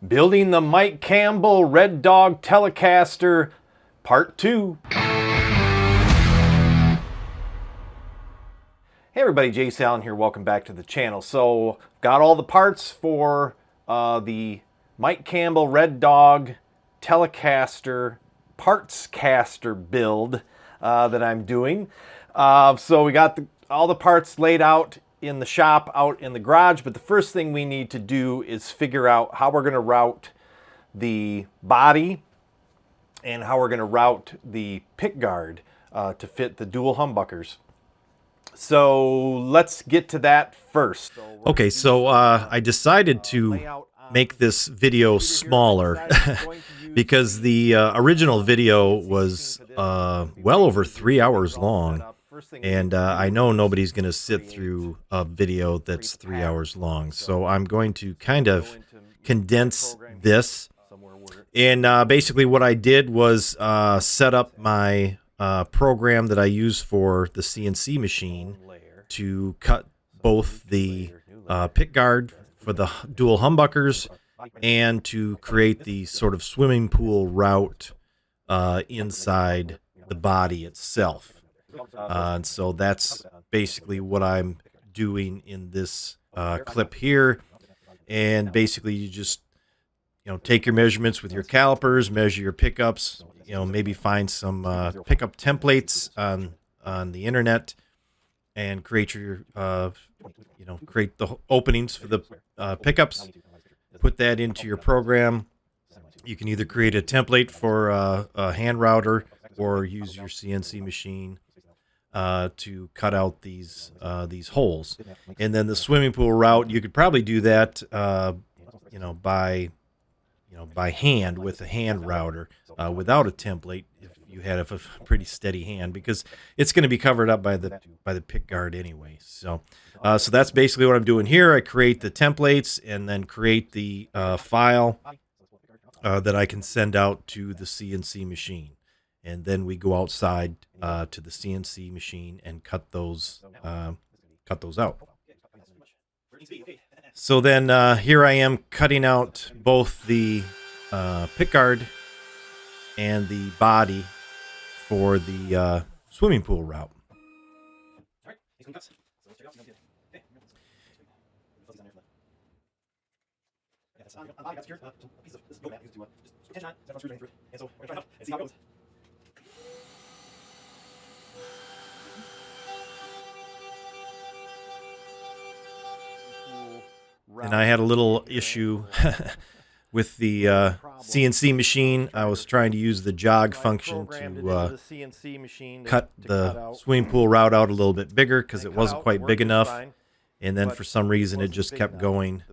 Building the Mike Campbell Red Dog Telecaster, Part 2. Hey everybody, Jace Allen here. Welcome back to the channel. So, got all the parts for the Mike Campbell Red Dog Telecaster partscaster build that I'm doing. So we got all the parts laid out in the shop, out in the garage, but the first thing we need to do is figure out how we're going to route the body and how we're going to route the pickguard to fit the dual humbuckers. So let's get to that first. Okay, so I decided to make this video smaller because the original video was well over 3 hours long, and I know nobody's going to sit through a video that's 3 hours long, so I'm going to kind of condense this. And basically what I did was set up my program that I use for the CNC machine to cut both the pickguard for the dual humbuckers and to create the sort of swimming pool route inside the body itself. And so that's basically what I'm doing in this clip here. And basically you just, take your measurements with your calipers, measure your pickups, maybe find some pickup templates on the internet and create your, create the openings for the pickups, put that into your program. You can either create a template for a hand router or use your CNC machine to cut out these holes. And then the swimming pool route, you could probably do that, by hand with a hand router without a template if you had a pretty steady hand, because it's going to be covered up by the pickguard anyway. So that's basically what I'm doing here. I create the templates and then create the file that I can send out to the CNC machine, and then we go outside to the CNC machine and cut those out. So then here I am cutting out both the pickguard and the body for the swimming pool route. And I had a little issue with the CNC machine. I was trying to use the jog function to cut the swimming pool route out a little bit bigger because it wasn't quite big enough. And then for some reason it just kept going.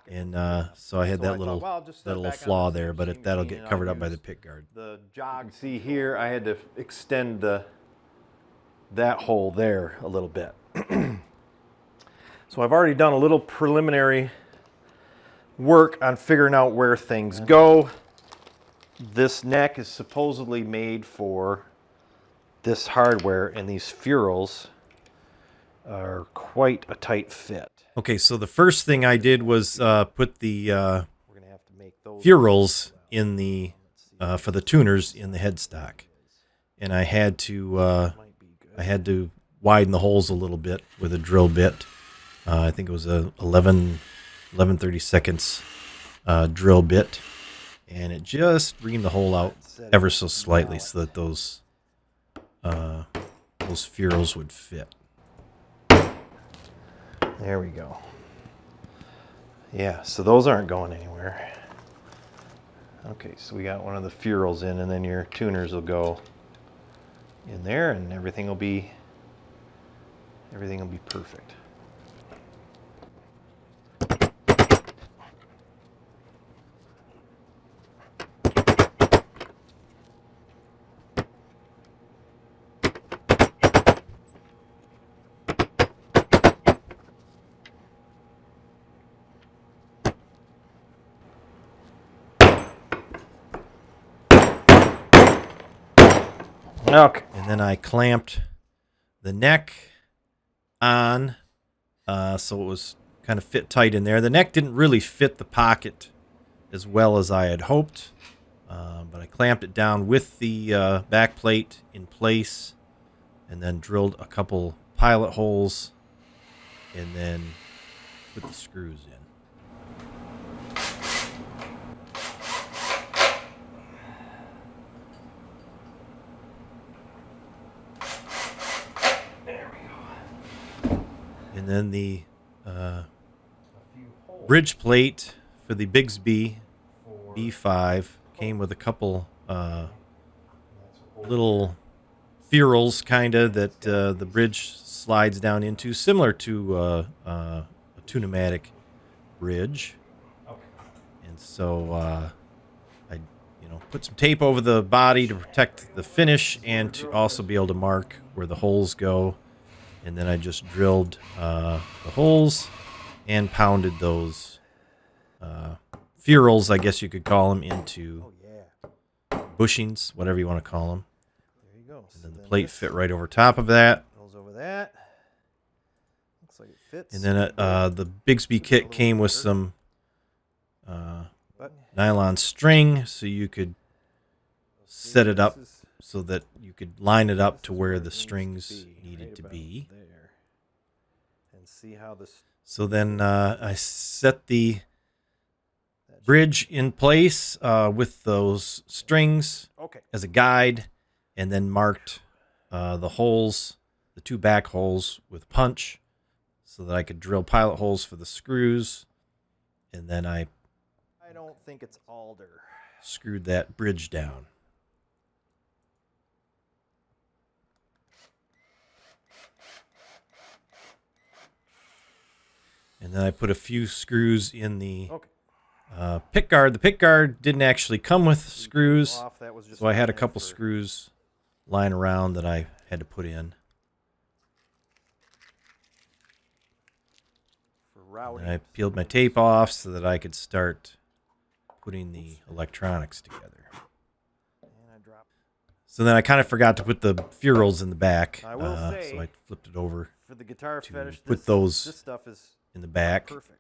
And so I had that little flaw there, but that'll get covered up by the pickguard. The jog, see here, I had to extend that hole there a little bit. So I've already done a little preliminary work on figuring out where things go. This neck is supposedly made for this hardware, and these ferrules are quite a tight fit. Okay, so the first thing I did was put the ferrules in the for the tuners in the headstock, and I had to widen the holes a little bit with a drill bit. I think it was a 11/32 drill bit, and it just reamed the hole out ever so slightly so that those ferrules would fit. There we go. Yeah, so those aren't going anywhere. Okay, so we got one of the ferrules in, and then your tuners will go in there, and everything will be perfect. Okay. And then I clamped the neck on so it was kind of fit tight in there. The neck didn't really fit the pocket as well as I had hoped, but I clamped it down with the back plate in place, and then drilled a couple pilot holes, and then put the screws in. And then the bridge plate for the Bigsby B5 came with a couple little ferrules, kind of, that the bridge slides down into, similar to a tune-o-matic bridge. And so I put some tape over the body to protect the finish and to also be able to mark where the holes go. And then I just drilled the holes and pounded those ferrules, I guess you could call them, into bushings, whatever you want to call them. There you go. And then the plate fit right over top of that. Goes over that. Looks like it fits. And then the Bigsby kit came with some nylon string, so you could set it up so that you could line it up to where the strings needed to be. And see how this. So then I set the bridge in place with those strings as a guide, and then marked the holes, the two back holes, with punch so that I could drill pilot holes for the screws. And then I don't think it's alder. Screwed that bridge down. And then I put a few screws in the pickguard. The pickguard didn't actually come with screws, so I had a couple screws lying around that I had to put in. And I peeled my tape off so that I could start putting the electronics together. So then I kind of forgot to put the ferrules in the back, so I flipped it over for the guitar to fetish, put those this stuff is in the back. perfect.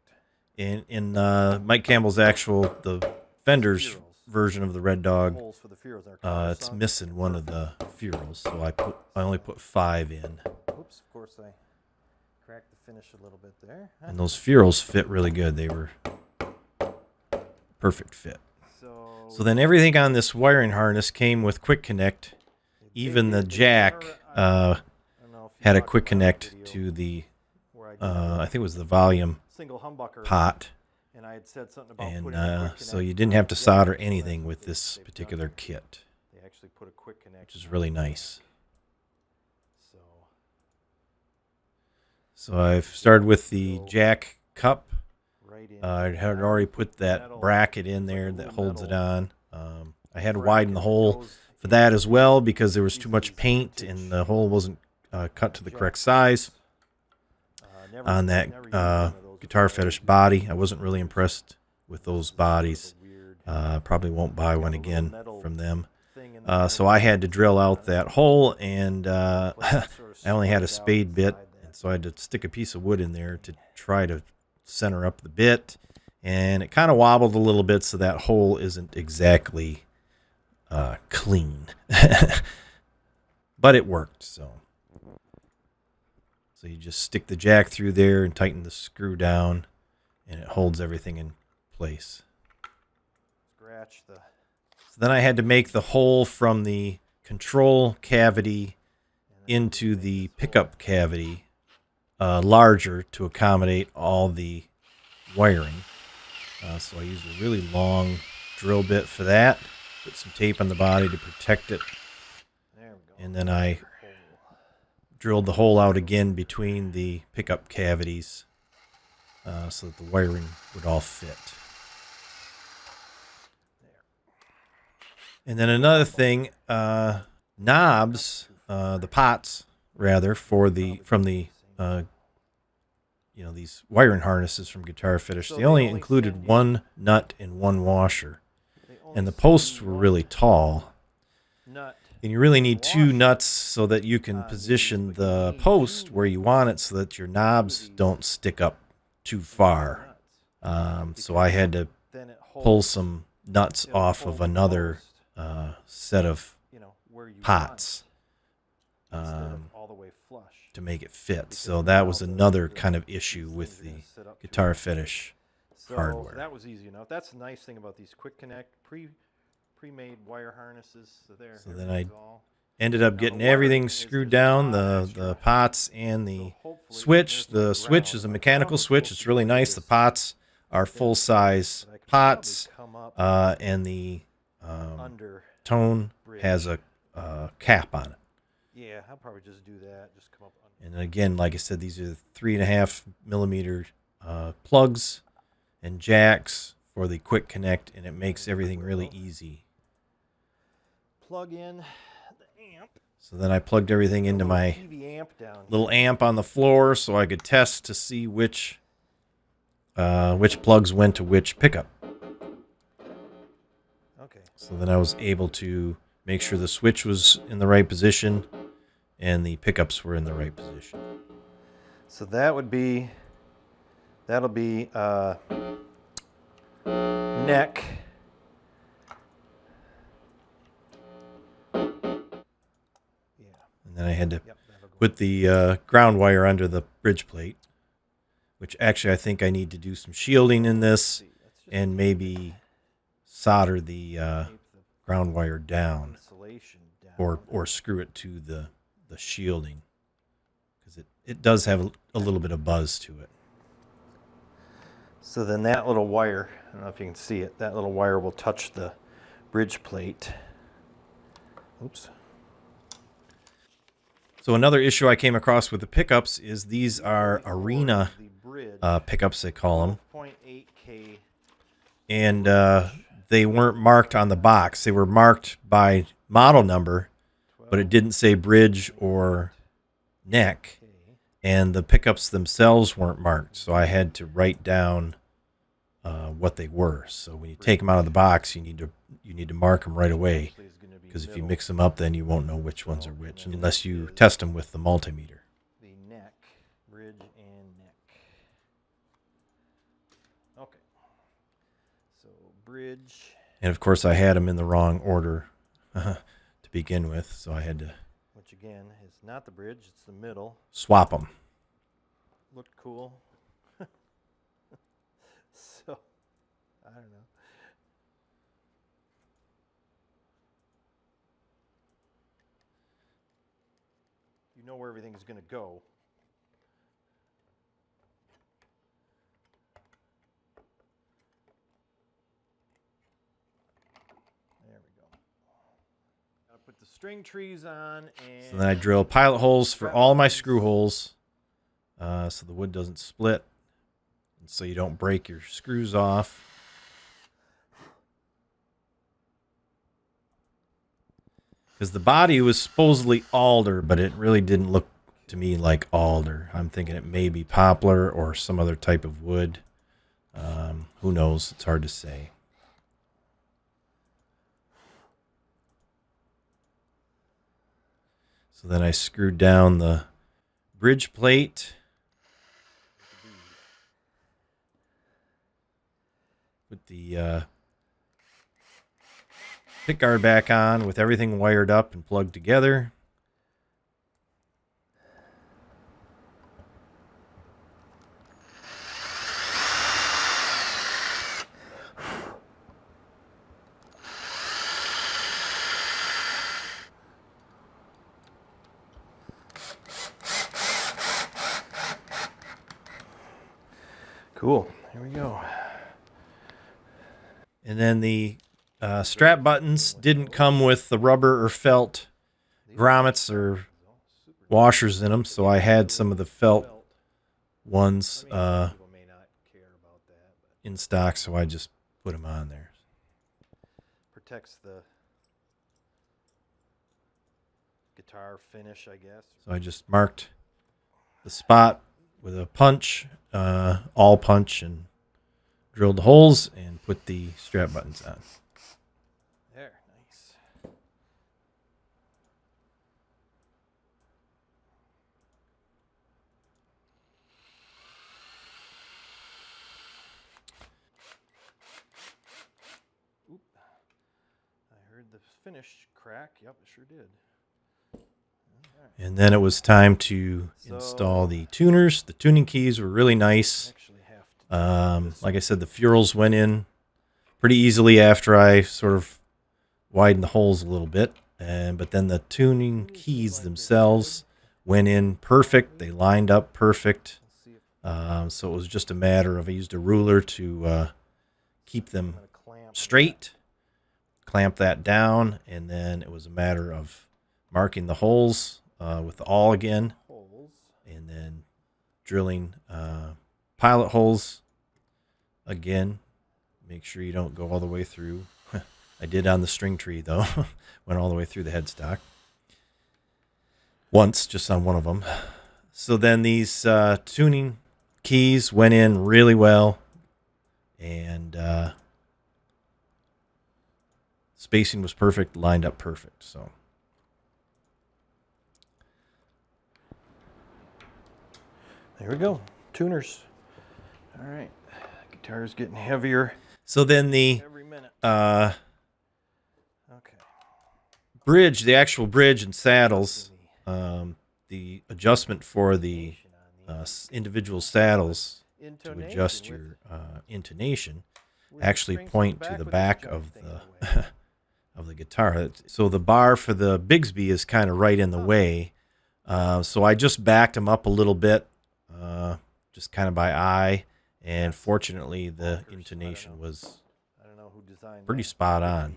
In Mike Campbell's the Fender's version of the Red Dog, Holes for the ferrules are it's missing one of the ferrules, so I only put 5 in. Oops, of course I cracked the finish a little bit there. And those ferrules fit really good. They were perfect fit. So then everything on this wiring harness came with quick connect. Even the jack had a quick connect to the I think it was the volume pot. And I had said something about and so you didn't have to solder anything with this particular kit, They actually put a quick connect, which is really nice. So So I've started with the jack cup. right in. I had already put that bracket in there that holds it on. I had to widen the hole for that as well because there was too much paint and the hole wasn't cut to the correct size on that Guitar Fetish body. I wasn't really impressed with those bodies. Probably won't buy one again from them. So I had to drill out that hole, and I only had a spade bit, and so I had to stick a piece of wood in there to try to center up the bit, and it kind of wobbled a little bit, so that hole isn't exactly clean. But it worked, so you just stick the jack through there and tighten the screw down, and it holds everything in place. Scratch the. So then I had to make the hole from the control cavity into the pickup cavity larger to accommodate all the wiring. So I used a really long drill bit for that. Put some tape on the body to protect it. There we go. And then I drilled the hole out again between the pickup cavities so that the wiring would all fit. And then another thing, knobs, the pots rather, from the these wiring harnesses from Guitar Fetish. They only included one nut and one washer, and the posts were really tall. And you really need 2 nuts so that you can position the post where you want it so that your knobs don't stick up too far. So I had to pull some nuts off of another set of pots to make it fit. So that was another kind of issue with the Guitar Fetish hardware. That was easy enough. That's the nice thing about these quick connect pre-made wire harnesses. So then I ended up getting everything screwed down, the pots and the switch. The switch is a mechanical switch. It's really nice. The pots are full-size pots, and the tone has a cap on it. Yeah, I'll probably just do that. Just come up. And again, like I said, these are 3.5 millimeter plugs and jacks for the quick connect, and it makes everything really easy. Plug in the amp. So then I plugged everything into my little amp on the floor so I could test to see which plugs went to which pickup. Okay. So then I was able to make sure the switch was in the right position and the pickups were in the right position. So that'll be neck. And then I had to put the ground wire under the bridge plate, which actually I think I need to do some shielding in this and maybe solder the ground wire down or screw it to the shielding, because it does have a little bit of buzz to it. So then that little wire, I don't know if you can see it, that little wire will touch the bridge plate. Oops. So another issue I came across with the pickups is these are arena pickups, they call them. 0.8K. And they weren't marked on the box. They were marked by model number, but it didn't say bridge or neck. And the pickups themselves weren't marked, so I had to write down what they were. So when you take them out of the box, you need to mark them right away, because if you mix them up, then you won't know which ones are which unless you test them with the multimeter. The neck, bridge and neck. Okay. So bridge. And of course, I had them in the wrong order to begin with, so I had to, which again is not the bridge, it's the middle. Swap them. Looked cool. So, I don't know. You know where everything's going to go. There we go. Gotta put the string trees on, and So then I drill pilot holes for all my screw holes, so the wood doesn't split, and so you don't break your screws off. Because the body was supposedly alder, but it really didn't look to me like alder. I'm thinking it may be poplar or some other type of wood. Who knows? It's hard to say. So then I screwed down the bridge plate. Put the pickguard back on with everything wired up and plugged together. cool. Here we go. And then the strap buttons didn't come with the rubber or felt grommets or washers in them, so I had some of the felt ones in stock, so I just put them on there. Protects the guitar finish, I guess. So I just marked the spot with a punch, all punch, and drilled the holes and put the strap buttons on. There, nice. heard the finish crack. Yep, it sure did. And then it was time to install the tuners. The tuning keys were really nice. Like I said, the ferrules went in pretty easily after I sort of widened the holes a little bit. But then the tuning keys themselves went in perfect. They lined up perfect. So it was just a matter of I used a ruler to keep them straight, clamp that down, and then it was a matter of marking the holes with the awl again, and then drilling pilot holes again. Make sure you don't go all the way through. I did on the string tree, though. Went all the way through the headstock. Once, just on one of them. So then these tuning keys went in really well. And spacing was perfect, lined up perfect. So there we go. Tuners. All right. Guitar's getting heavier. So then the Every minute. Okay. Bridge, the actual bridge and saddles, the adjustment for the individual saddles to adjust your intonation actually point to the back of the of the guitar. So the bar for the Bigsby is kind of right in the way. So I just backed them up a little bit, just kind of by eye, and fortunately the intonation was pretty spot on.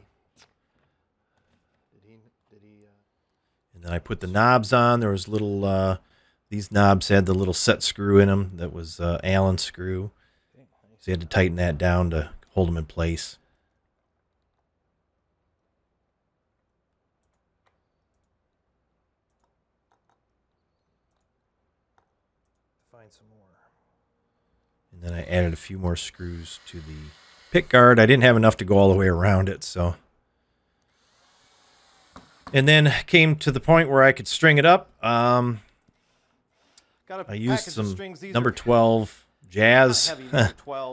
And then I put the knobs on. There was little, these knobs had the little set screw in them that was Allen screw. So you had to tighten that down to hold them in place. Find some more. And then I added a few more screws to the pick guard. I didn't have enough to go all the way around it, so. And then came to the point where I could string it up. I used some number 12 jazz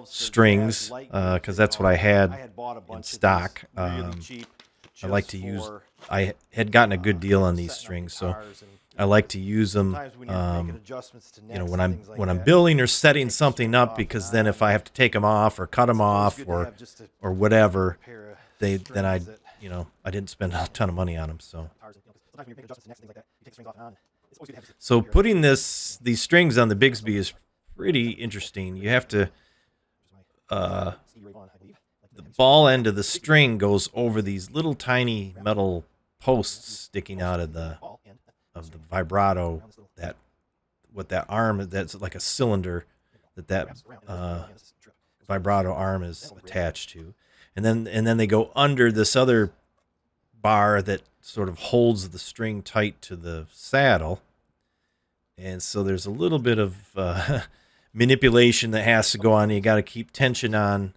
strings because that's what I had in stock. I like to use. I had gotten a good deal on these strings, so I like to use them. When I'm building or setting something up, because then if I have to take them off or cut them off or whatever, I didn't spend a ton of money on them. So putting these strings on the Bigsby is pretty interesting. You have to the ball end of the string goes over these little tiny metal posts sticking out of the vibrato, that arm that's like a cylinder that vibrato arm is attached to, and then they go under this other bar that sort of holds the string tight to the saddle. And so there's a little bit of manipulation that has to go on. You got to keep tension on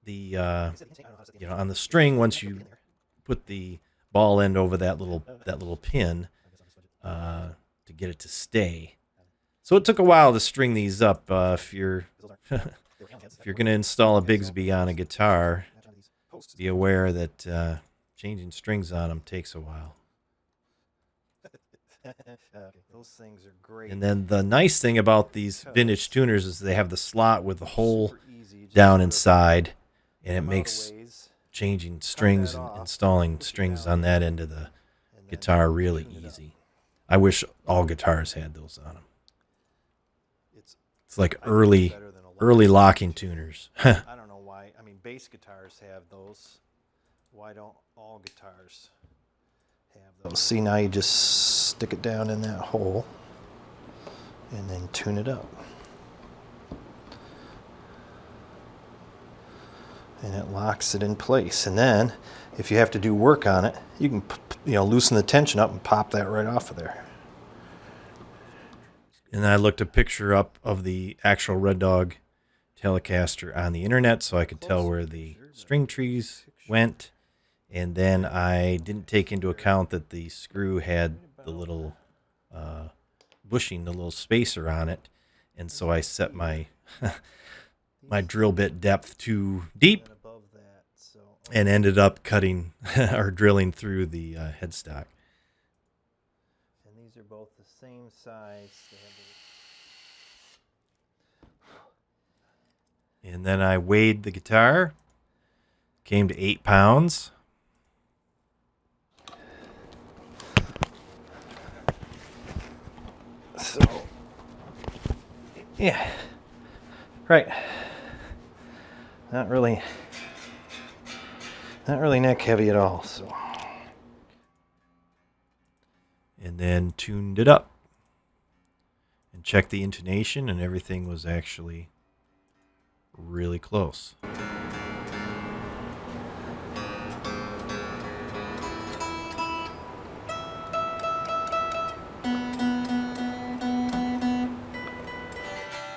the on the string once you put the ball end over that little pin to get it to stay. So it took a while to string these up. If you're going to install a Bigsby on a guitar, be aware that changing strings on them takes a while. Those things are great. And then the nice thing about these vintage tuners is they have the slot with the hole down inside, and it makes changing strings and installing strings on that end of the guitar really easy. I wish all guitars had those on them. It's like early locking tuners. I don't know why. I mean, bass guitars have those. Why don't all guitars have those? See, now you just stick it down in that hole and then tune it up. And it locks it in place. And then, if you have to do work on it, you can loosen the tension up and pop that right off of there. And I looked a picture up of the actual Red Dog Telecaster on the internet so I could tell where the string trees went. And then I didn't take into account that the screw had the little bushing, the little spacer on it. And so I set my my drill bit depth too deep. and ended up cutting or drilling through the headstock. And these are both the same size. And then I weighed the guitar, came to 8 pounds. So, yeah, right. Not really neck heavy at all. So, and then tuned it up and checked the intonation, and everything was actually really close.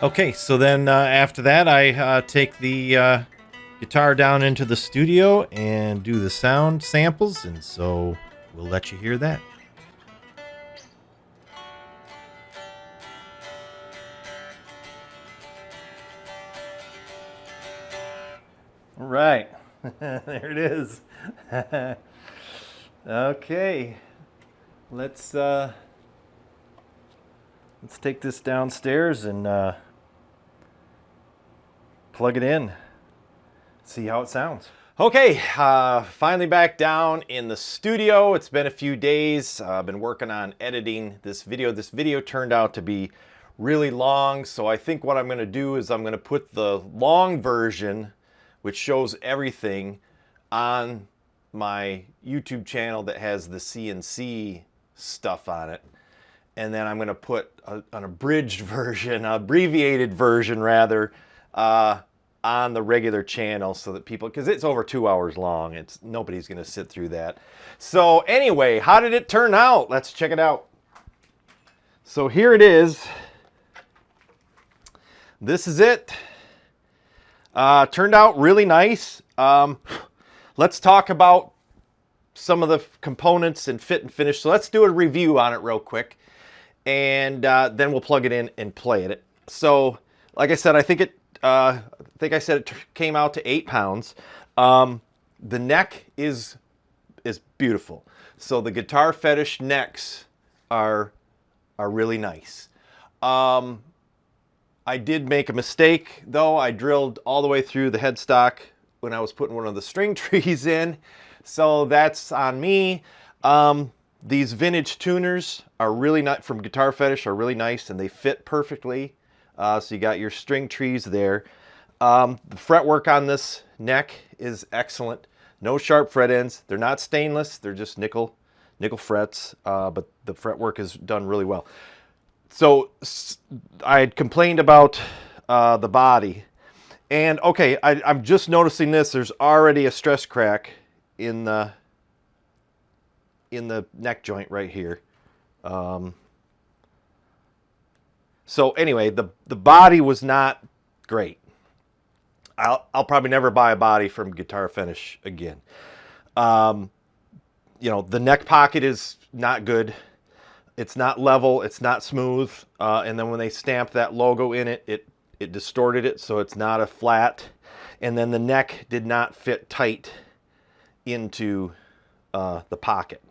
Okay, so then after that, I take the guitar down into the studio and do the sound samples, and so we'll let you hear that. all right, there it is. Okay, let's take this downstairs and plug it in. See how it sounds. Okay, finally back down in the studio. It's been a few days. I've been working on editing this video. This video turned out to be really long, so I think what I'm going to do is I'm going to put the long version, which shows everything, on my YouTube channel that has the CNC stuff on it. And then I'm going to put an abridged version, abbreviated version rather, on the regular channel so that people, because it's over 2 hours long, nobody's going to sit through that. So anyway, how did it turn out? Let's check it out. So here it is. This is it. Turned out really nice. Let's talk about some of the components and fit and finish. So let's do a review on it real quick, and then we'll plug it in and play it. So, like I said, I think I said it came out to 8 pounds. The neck is beautiful. So the Guitar Fetish necks are really nice. I did make a mistake though. I drilled all the way through the headstock when I was putting one of the string trees in. So that's on me. These vintage tuners are really nice from Guitar Fetish, are really nice, and they fit perfectly. So you got your string trees there. The fretwork on this neck is excellent. No sharp fret ends. They're not stainless. They're just nickel frets, but the fretwork is done really well. So I had complained about the body. And okay, I'm just noticing this. There's already a stress crack in the neck joint right here. So anyway, the body was not great. I'll probably never buy a body from Guitar Fetish again. You know, the neck pocket is not good. It's not level. It's not smooth. And then when they stamped that logo in it, it distorted it, so it's not a flat. And then the neck did not fit tight into the pocket.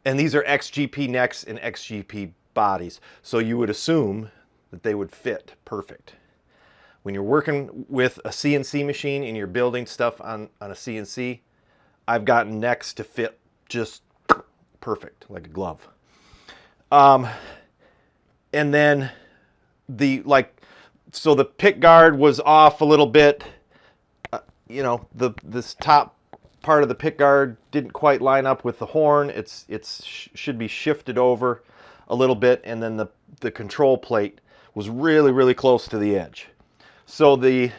And these are XGP necks and XGP bodies, so you would assume that they would fit perfect. When you're working with a CNC machine and you're building stuff on a CNC, I've gotten necks to fit just perfect, like a glove. And then so the pick guard was off a little bit. You know, this top part of the pick guard didn't quite line up with the horn. It should be shifted over a little bit, and then the control plate was really, really close to the edge. So the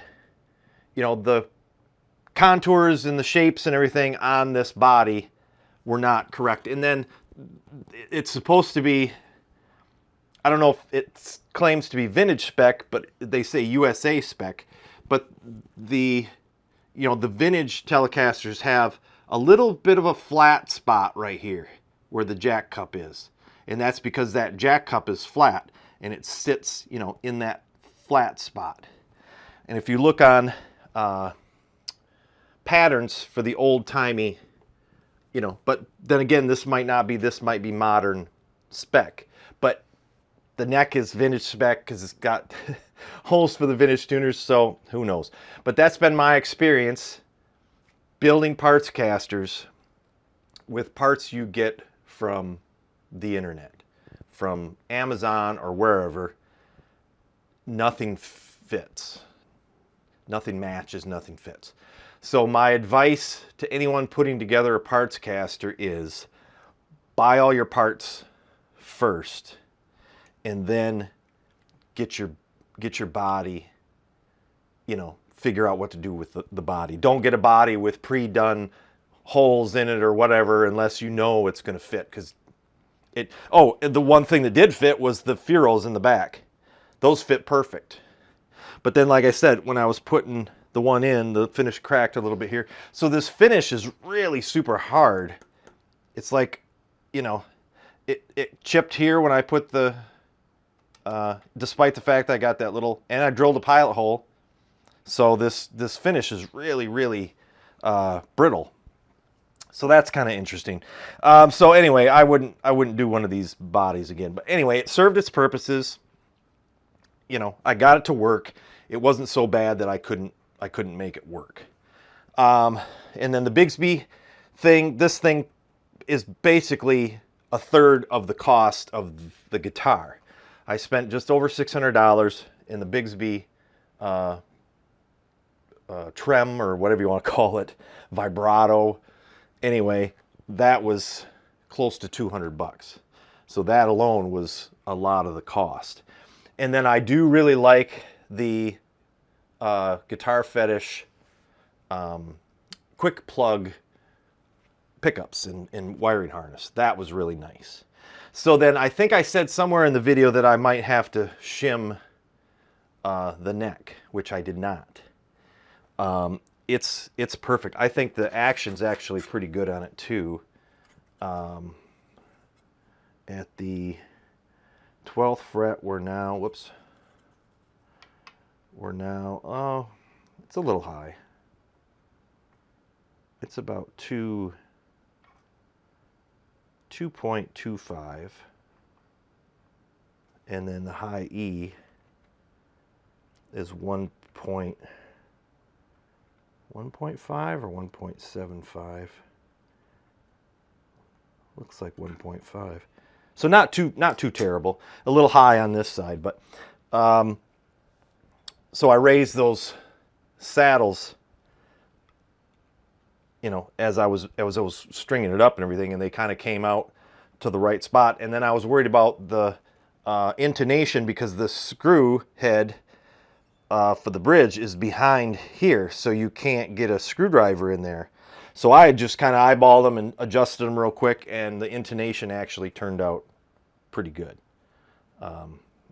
contours and the shapes and everything on this body were not correct. And then it's supposed to be, I don't know if it claims to be vintage spec, but they say USA spec. But the vintage Telecasters have a little bit of a flat spot right here where the jack cup is. And that's because that jack cup is flat and it sits, in that flat spot. And if you look on patterns for the old-timey, you know, but then again, this might not be, this might be modern spec, but the neck is vintage spec because it's got holes for the vintage tuners, so who knows. But that's been my experience building parts casters with parts you get from the internet, from Amazon or wherever. Nothing fits. Nothing matches, nothing fits. So my advice to anyone putting together a parts caster is buy all your parts first and then get your body, you know, figure out what to do with the body. Don't get a body with pre-done holes in it or whatever unless you know it's going to fit, because it, oh, the one thing that did fit was the ferrules in the back. Those fit perfect. But then, like I said, when I was putting the one in, the finish cracked a little bit here. So this finish is really super hard. It's like, you know, it chipped here when I put the, despite the fact I got that little, and I drilled a pilot hole. So this finish is really, really brittle. So that's kind of interesting. So anyway, I wouldn't do one of these bodies again. But anyway, it served its purposes. You know, I got it to work. It wasn't so bad that I couldn't make it work. And then the Bigsby thing, this thing is basically a third of the cost of the guitar. I spent just over $600 in the Bigsby trem, or whatever you want to call it, vibrato. Anyway, that was close to 200 bucks. So that alone was a lot of the cost. And then I do really like the Guitar Fetish quick plug pickups and wiring harness. That was really nice. So then I think I said somewhere in the video that I might have to shim the neck, which I did not. It's perfect. I think the action's actually pretty good on it too. At the 12th fret, we're now, oh, it's a little high. It's about 2.25, and then the high E is 1.5 or 1.75. Looks like 1.5. So not too terrible. A little high on this side, but so I raised those saddles, you know, as I was stringing it up and everything, and they kind of came out to the right spot. And then I was worried about the intonation, because the screw head for the bridge is behind here, so you can't get a screwdriver in there. So I just kind of eyeballed them and adjusted them real quick, and the intonation actually turned out pretty good.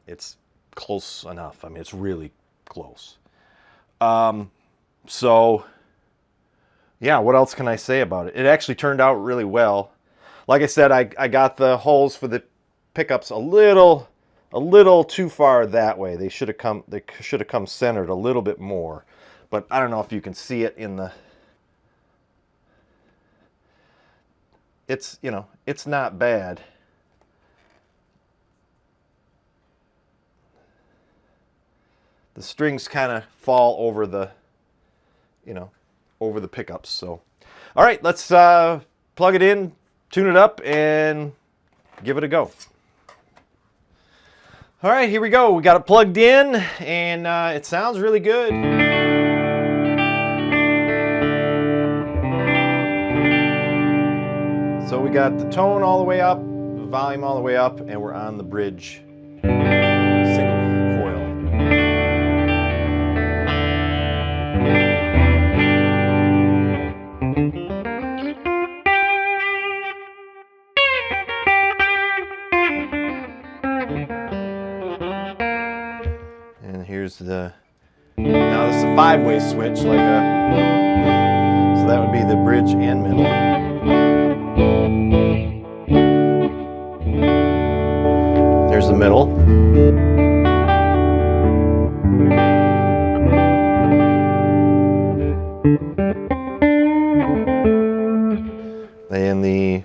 It's close enough. I mean, it's really close. So yeah, what else can I say about it? It actually turned out really well. Like I said, I got the holes for the pickups a little too far that way. They should have come centered a little bit more. But I don't know if you can see it in the, it's, you know, it's not bad. The strings kind of fall over the, you know, over the pickups. So, all right, let's plug it in, tune it up, and give it a go. All right, here we go. We got it plugged in, and it sounds really good. So we got the tone all the way up, the volume all the way up, and we're on the bridge single coil. And here's the, now this is a 5-way switch, like a, so that would be the bridge and middle. There's the middle. and the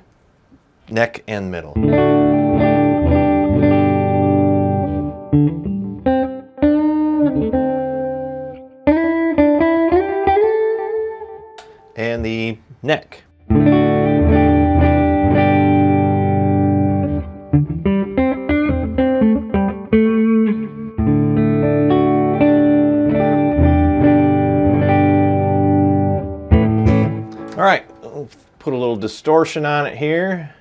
neck and middle. And the neck. All right, we'll put a little distortion on it here.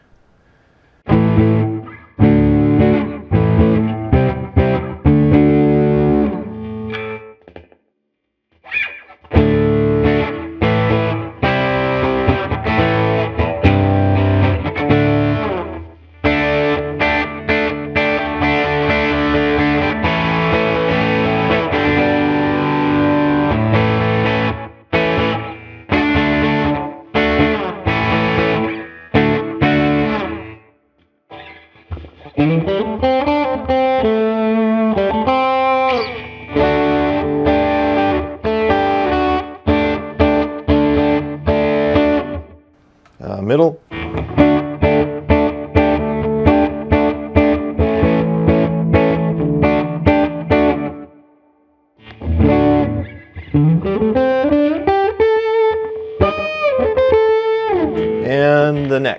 Middle. And the neck.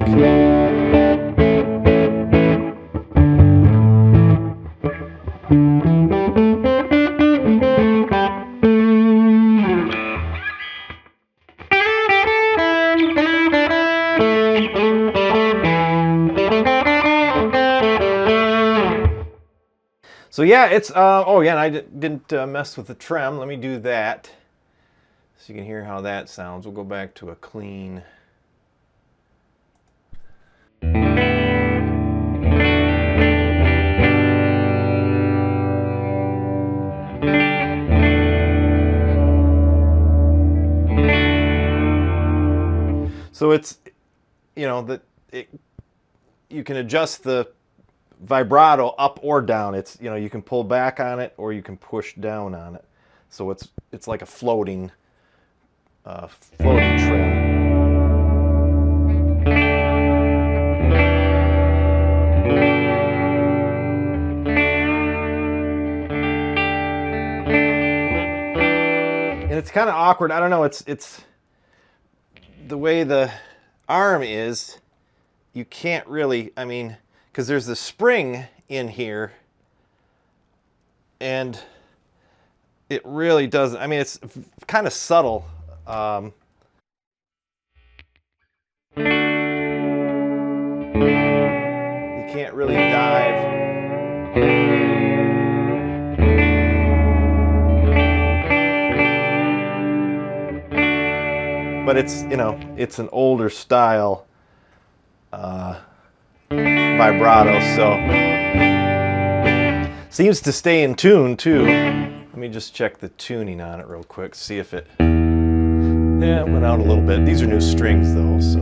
So yeah, it's, oh yeah, and I didn't mess with the trem. Let me do that so you can hear how that sounds. We'll go back to a clean. So it's, you know, you can adjust the vibrato up or down. It's, you know, you can pull back on it or you can push down on it. So it's like a floating trim. And it's kind of awkward. I don't know. It's the way the arm is. You can't really. I mean, because there's the spring in here, and it really doesn't. I mean, it's kind of subtle. You can't really dive. But it's, you know, it's an older style vibrato, so seems to stay in tune too. Let me just check the tuning on it real quick, see if it, yeah, it went out a little bit. These are new strings though, so.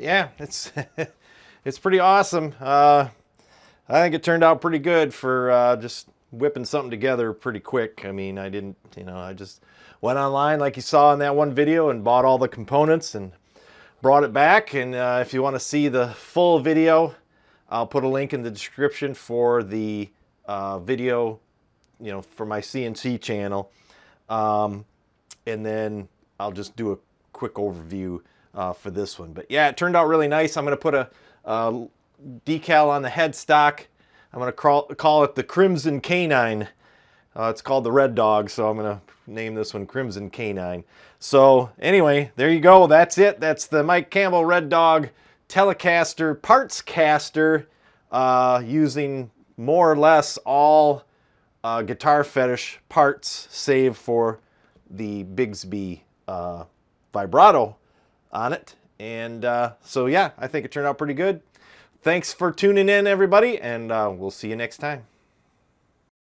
Yeah, it's pretty awesome. I think it turned out pretty good for just whipping something together pretty quick. I mean, I didn't, you know, I just went online like you saw in that one video and bought all the components and brought it back. And if you want to see the full video, I'll put a link in the description for the video, you know, for my CNC channel. And then I'll just do a quick overview for this one. But yeah, it turned out really nice. I'm going to put a decal on the headstock. I'm going to call it the Crimson Canine. It's called the Red Dog, so I'm going to name this one Crimson Canine. So anyway, there you go. That's it. That's the Mike Campbell Red Dog Telecaster partscaster, using more or less all Guitar Fetish parts, save for the Bigsby vibrato on it. And so yeah, I think it turned out pretty good. Thanks for tuning in, everybody, and we'll see you next time.